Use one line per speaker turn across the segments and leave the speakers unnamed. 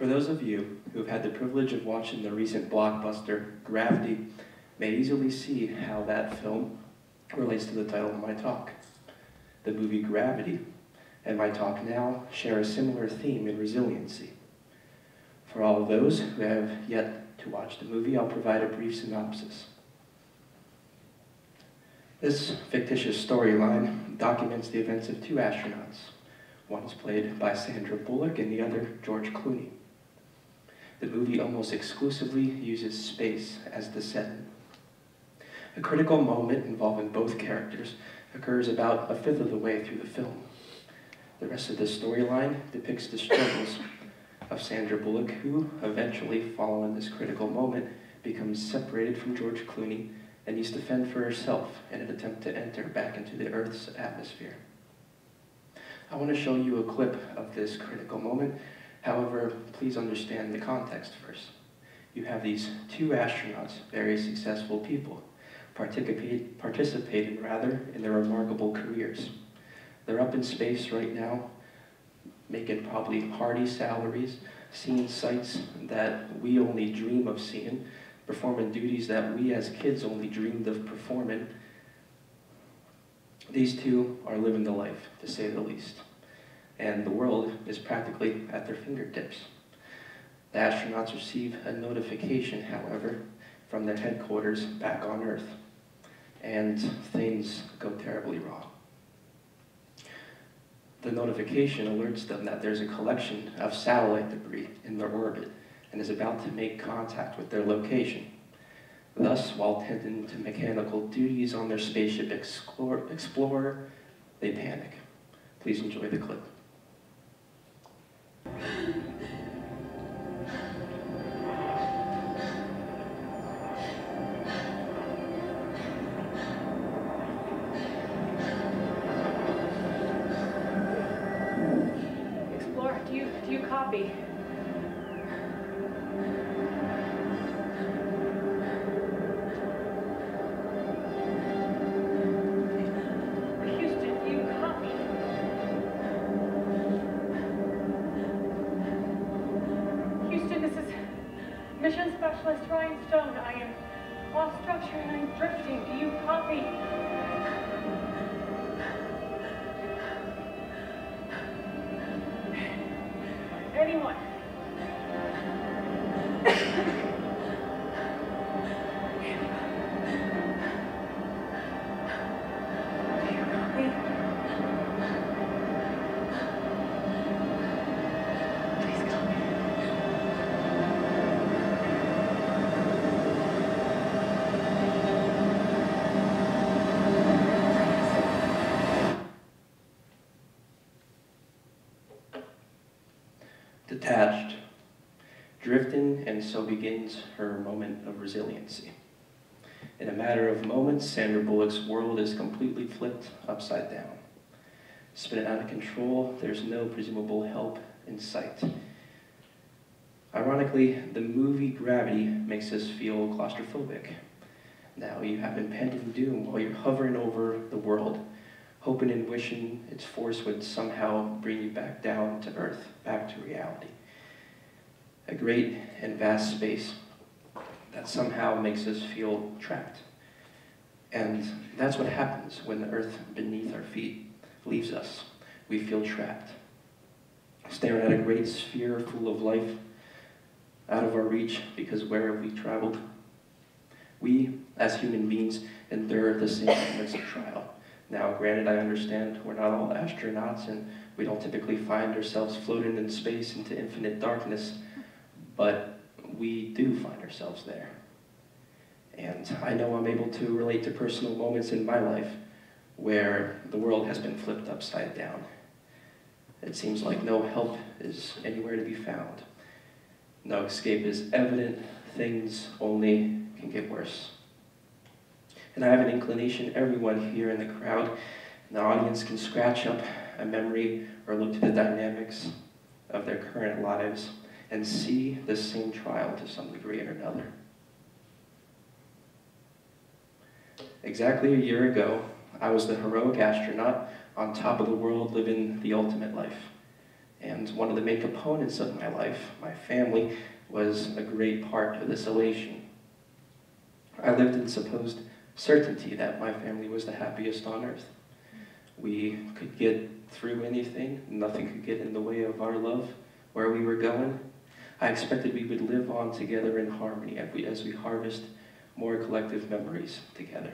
For those of you who have had the privilege of watching the recent blockbuster, Gravity, may easily see how that film relates to the title of my talk. The movie Gravity and my talk now share a similar theme in resiliency. For all of those who have yet to watch the movie, I'll provide a brief synopsis. This fictitious storyline documents the events of two astronauts. One is played by Sandra Bullock and the other George Clooney. The movie almost exclusively uses space as the setting. A critical moment involving both characters occurs about a fifth of the way through the film. The rest of the storyline depicts the struggles of Sandra Bullock, who eventually, following this critical moment, becomes separated from George Clooney and needs to fend for herself in an attempt to enter back into the Earth's atmosphere. I want to show you a clip of this critical moment. However, please understand the context first. You have these two astronauts, very successful people, participating in their remarkable careers. They're up in space right now, making probably hardy salaries, seeing sights that we only dream of seeing, performing duties that we as kids only dreamed of performing. These two are living the life, to say the least. And the world is practically at their fingertips. The astronauts receive a notification, however, from their headquarters back on Earth, and things go terribly wrong. The notification alerts them that there's a collection of satellite debris in their orbit and is about to make contact with their location. Thus, while tending to mechanical duties on their spaceship Explorer, they panic. Please enjoy the clip.
Explorer, do you copy? Mission Specialist Ryan Stone, I am off structure and I'm drifting. Do you copy? Anyone?
Detached, drifting, and so begins her moment of resiliency. In a matter of moments, Sandra Bullock's world is completely flipped upside down. Spinning out of control, there's no presumable help in sight. Ironically, the movie Gravity makes us feel claustrophobic. Now you have impending doom while you're hovering over the world, hoping and wishing its force would somehow bring you back down to Earth, back to reality. A great and vast space that somehow makes us feel trapped. And that's what happens when the Earth beneath our feet leaves us. We feel trapped, staring at a great sphere full of life out of our reach, because where have we traveled? We, as human beings, endure the same moments of trial. Now, granted, I understand we're not all astronauts and we don't typically find ourselves floating in space into infinite darkness, but we do find ourselves there. And I know I'm able to relate to personal moments in my life where the world has been flipped upside down. It seems like no help is anywhere to be found. No escape is evident. Things only can get worse. And I have an inclination everyone here in the crowd, in the audience, can scratch up a memory or look to the dynamics of their current lives and see the same trial to some degree or another. Exactly a year ago, I was the heroic astronaut on top of the world living the ultimate life. And one of the main components of my life, my family, was a great part of this elation. I lived in supposed certainty that my family was the happiest on earth. We could get through anything, nothing could get in the way of our love, where we were going. I expected we would live on together in harmony as we harvest more collective memories together.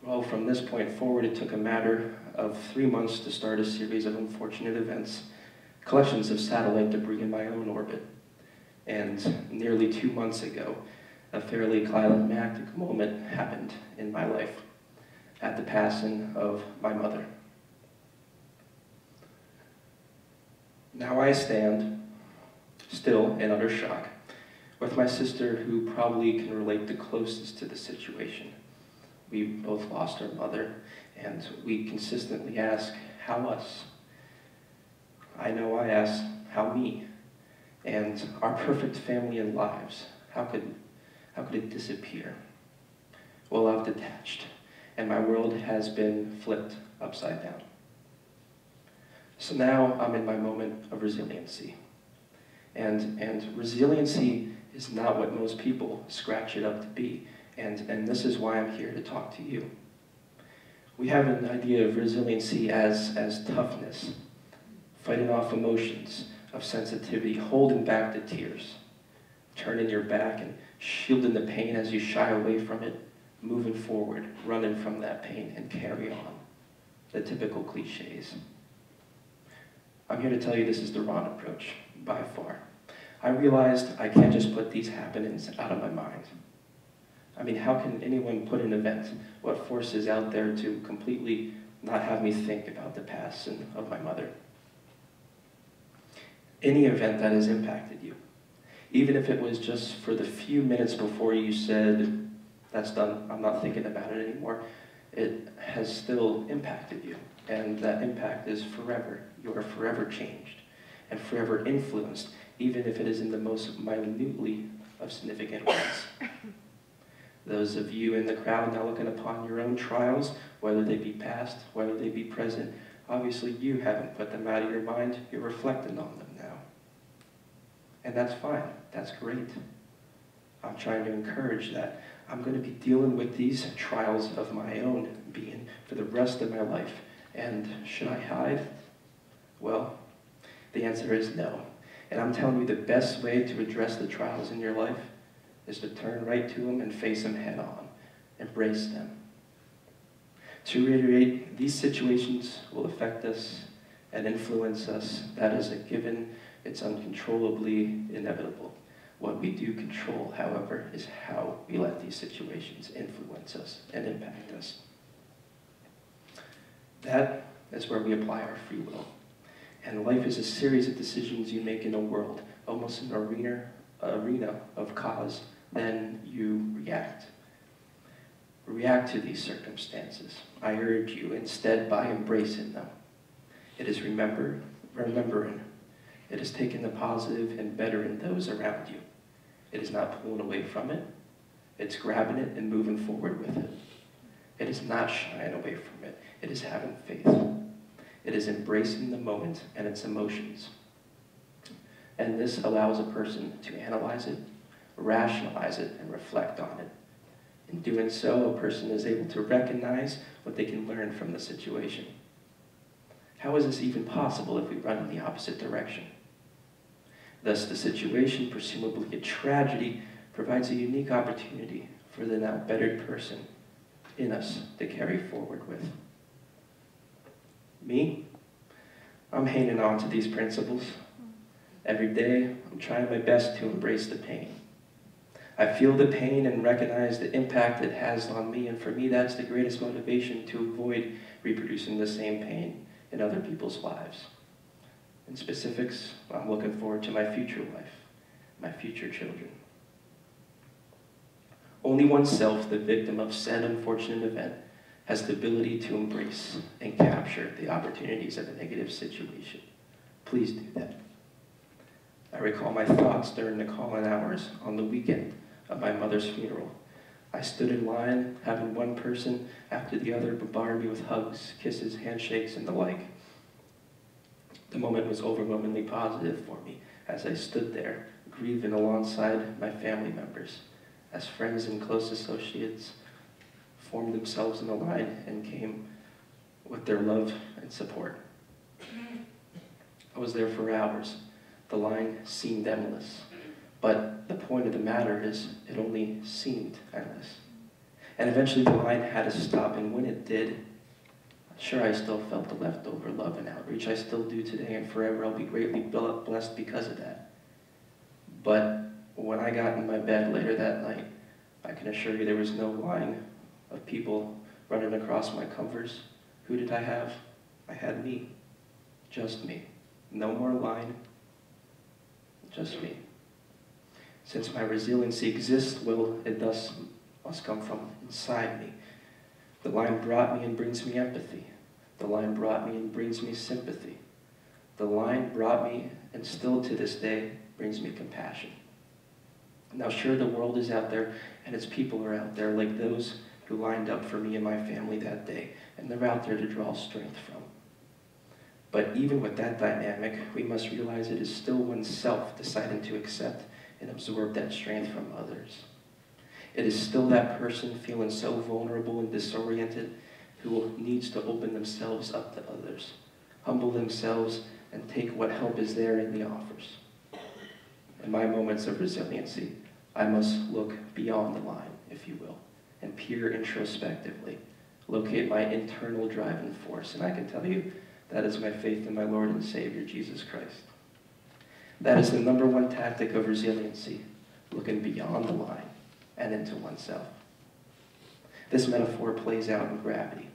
Well, from this point forward, it took a matter of 3 months to start a series of unfortunate events, collections of satellite debris in my own orbit. And nearly 2 months ago, a fairly climactic moment happened in my life at the passing of my mother. Now I stand, still in utter shock, with my sister, who probably can relate the closest to the situation. We both lost our mother, and we consistently ask, how us? I know I ask, how me? And our perfect family and lives, how could it disappear? Well, I've detached, and my world has been flipped upside down. So now I'm in my moment of resiliency. And resiliency is not what most people scratch it up to be. And this is why I'm here to talk to you. We have an idea of resiliency as toughness, fighting off emotions, of sensitivity, holding back the tears, turning your back and shielding the pain as you shy away from it, moving forward, running from that pain, and carry on. The typical cliches. I'm here to tell you this is the wrong approach, by far. I realized I can't just put these happenings out of my mind. I mean, how can anyone put an event, what force is out there to completely not have me think about the passing of my mother? Any event that has impacted you, even if it was just for the few minutes before you said, that's done, I'm not thinking about it anymore, it has still impacted you. And that impact is forever. You are forever changed and forever influenced, even if it is in the most minutely of significant ways. Those of you in the crowd now looking upon your own trials, whether they be past, whether they be present, obviously you haven't put them out of your mind, you're reflecting on them now. And that's fine, that's great. I'm trying to encourage that. I'm going to be dealing with these trials of my own being for the rest of my life. And should I hide? Well, the answer is no. And I'm telling you, the best way to address the trials in your life is to turn right to them and face them head on. Embrace them. To reiterate, these situations will affect us and influence us. That is a given. It's uncontrollably inevitable. What we do control, however, is how we let these situations influence us and impact us. That is where we apply our free will. And life is a series of decisions you make in a world, almost an arena of cause. Then you react. React to these circumstances. I urge you, instead, by embracing them. It is remembering. It is taking the positive and bettering those around you. It is not pulling away from it. It's grabbing it and moving forward with it. It is not shying away from it. It is having faith. It is embracing the moment and its emotions. And this allows a person to analyze it, rationalize it, and reflect on it. In doing so, a person is able to recognize what they can learn from the situation. How is this even possible if we run in the opposite direction? Thus, the situation, presumably a tragedy, provides a unique opportunity for the now bettered person in us to carry forward with. Me? I'm hanging on to these principles. Every day, I'm trying my best to embrace the pain. I feel the pain and recognize the impact it has on me, and for me, that's the greatest motivation to avoid reproducing the same pain in other people's lives. In specifics, I'm looking forward to my future life, my future children. Only oneself, the victim of said unfortunate event, has the ability to embrace and capture the opportunities of a negative situation. Please do that. I recall my thoughts during the call-in hours on the weekend of my mother's funeral. I stood in line, having one person after the other bombard me with hugs, kisses, handshakes, and the like. The moment was overwhelmingly positive for me as I stood there, grieving alongside my family members, as friends and close associates formed themselves in a line and came with their love and support. I was there for hours. The line seemed endless. But the point of the matter is, it only seemed endless. And eventually the line had to stop, and when it did, sure, I still felt the leftover love and outreach. I still do today, and forever I'll be greatly blessed because of that. But when I got in my bed later that night, I can assure you there was no line of people running across my comforts. Who did I have? I had me. Just me. No more line. Just me. Since my resiliency exists, well, it thus must come from inside me. The line brought me and brings me empathy. The line brought me and brings me sympathy. The line brought me, and still to this day, brings me compassion. Now, sure, the world is out there, and its people are out there, like those who lined up for me and my family that day, and they're out there to draw strength from. But even with that dynamic, we must realize it is still oneself deciding to accept and absorb that strength from others. It is still that person feeling so vulnerable and disoriented who needs to open themselves up to others, humble themselves, and take what help is there in the offers. In my moments of resiliency, I must look beyond the line, if you will, and peer introspectively, locate my internal driving force, and I can tell you that is my faith in my Lord and Savior, Jesus Christ. That is the number one tactic of resiliency, looking beyond the line and into oneself. This metaphor plays out in Gravity.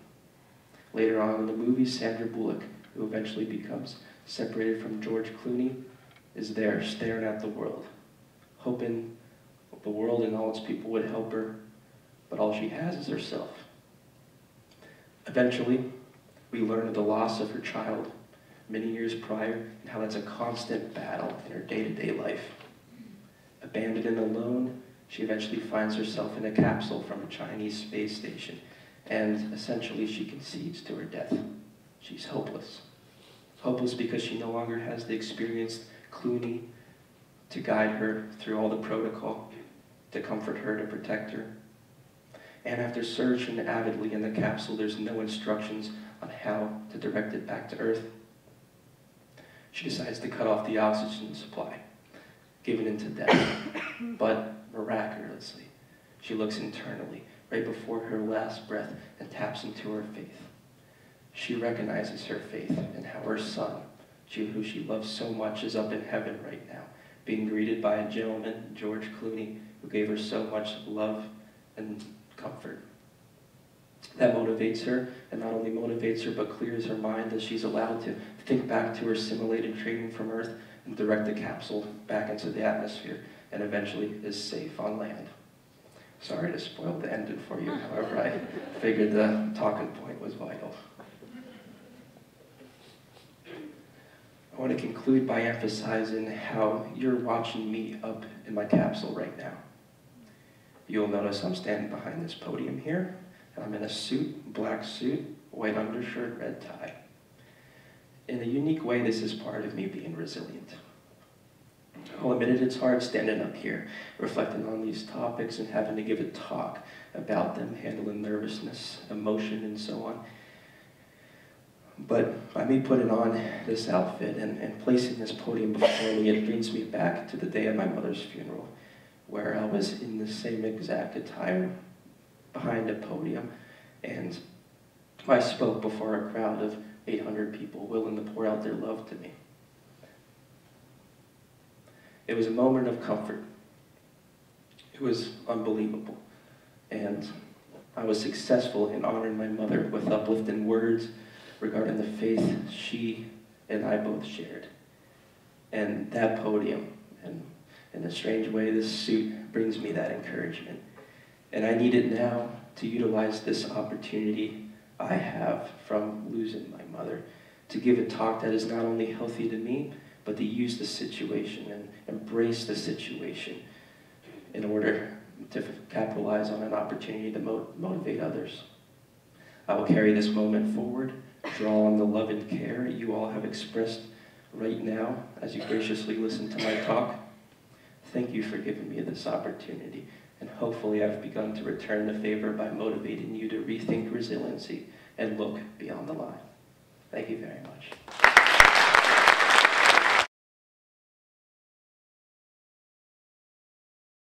Later on in the movie, Sandra Bullock, who eventually becomes separated from George Clooney, is there staring at the world, hoping the world and all its people would help her, but all she has is herself. Eventually, we learn of the loss of her child many years prior and how that's a constant battle in her day-to-day life. Abandoned and alone, she eventually finds herself in a capsule from a Chinese space station, and essentially she concedes to her death. She's hopeless. Hopeless because she no longer has the experienced Clooney to guide her through all the protocol, to comfort her, to protect her. And after searching avidly in the capsule, there's no instructions on how to direct it back to Earth. She decides to cut off the oxygen supply, giving into death. But miraculously, she looks internally, right before her last breath, and taps into her faith. She recognizes her faith and how her son, who she loves so much, is up in heaven right now, being greeted by a gentleman, George Clooney, who gave her so much love and comfort. That motivates her, and not only motivates her, but clears her mind as she's allowed to think back to her simulated training from Earth and direct the capsule back into the atmosphere, and eventually is safe on land. Sorry to spoil the ending for you, however, I figured the talking point was vital. I want to conclude by emphasizing how you're watching me up in my capsule right now. You'll notice I'm standing behind this podium here, and I'm in a suit, black suit, white undershirt, red tie. In a unique way, this is part of me being resilient. I'll admit it, it's hard standing up here, reflecting on these topics and having to give a talk about them, handling nervousness, emotion, and so on. But by me putting on this outfit and placing this podium before me, it brings me back to the day of my mother's funeral, where I was in the same exact attire behind a podium, and I spoke before a crowd of 800 people willing to pour out their love to me. It was a moment of comfort. It was unbelievable. And I was successful in honoring my mother with uplifting words regarding the faith she and I both shared. And that podium, and in a strange way, this suit brings me that encouragement. And I need it now to utilize this opportunity I have from losing my mother to give a talk that is not only healthy to me, but to use the situation and embrace the situation in order to capitalize on an opportunity to motivate others. I will carry this moment forward, draw on the love and care you all have expressed right now, as you graciously listen to my talk, thank you for giving me this opportunity, and hopefully I've begun to return the favor by motivating you to rethink resiliency and look beyond the line. Thank you very much.